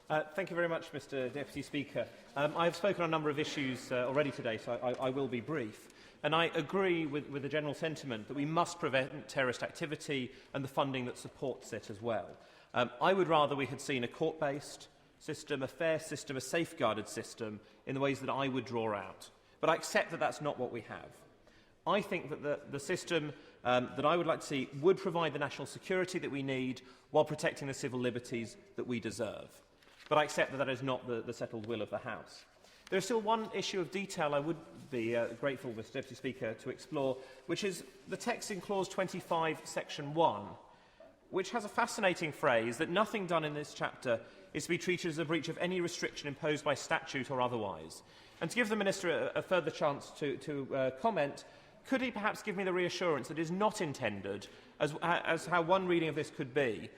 Thank you very much, Mr Deputy Speaker. I have spoken on a number of issues already today, so I will be brief. And I agree with the general sentiment that we must prevent terrorist activity and the funding that supports it as well. I would rather we had seen a court-based system, a fair system, a safeguarded system in the ways that I would draw out. But I accept that that's not what we have. I think that the system that I would like to see would provide the national security that we need while protecting the civil liberties that we deserve. But I accept that that is not the settled will of the House. There is still one issue of detail I would be grateful, Mr Deputy Speaker, to explore, which is the text in Clause 25, Section 1, which has a fascinating phrase that nothing done in this chapter is to be treated as a breach of any restriction imposed by statute or otherwise. And to give the Minister a further chance to comment, could he perhaps give me the reassurance that it is not intended, as how one reading of this could be,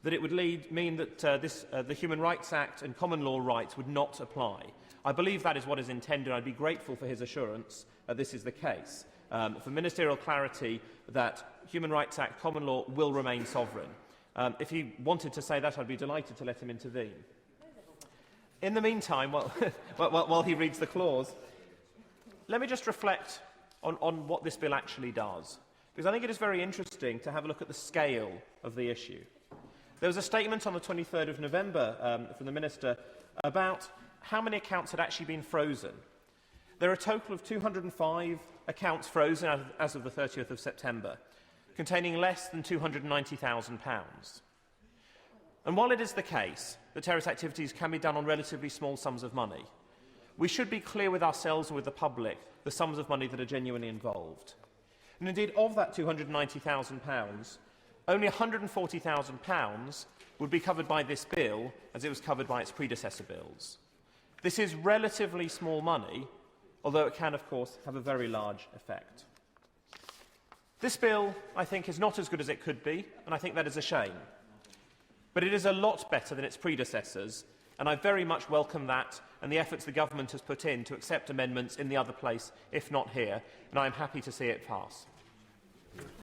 that it would mean that the Human Rights Act and common law rights would not apply? I believe that is what is intended. I'd be grateful for his assurance that this is the case, for ministerial clarity that Human Rights Act, common law will remain sovereign. If he wanted to say that, I'd be delighted to let him intervene. In the meantime, while he reads the clause, let me just reflect on what this bill actually does, because I think it is very interesting to have a look at the scale of the issue. There was a statement on the 23rd of November from the Minister about how many accounts had actually been frozen. There are a total of 205 accounts frozen as of the 30th of September, containing less than £290,000. And while it is the case that terrorist activities can be done on relatively small sums of money, we should be clear with ourselves and with the public the sums of money that are genuinely involved. And indeed, of that £290,000, only £140,000 would be covered by this bill as it was covered by its predecessor bills. This is relatively small money, although it can, of course, have a very large effect. This bill, I think, is not as good as it could be, and I think that is a shame. But it is a lot better than its predecessors, and I very much welcome that and the efforts the government has put in to accept amendments in the other place, if not here, and I am happy to see it pass.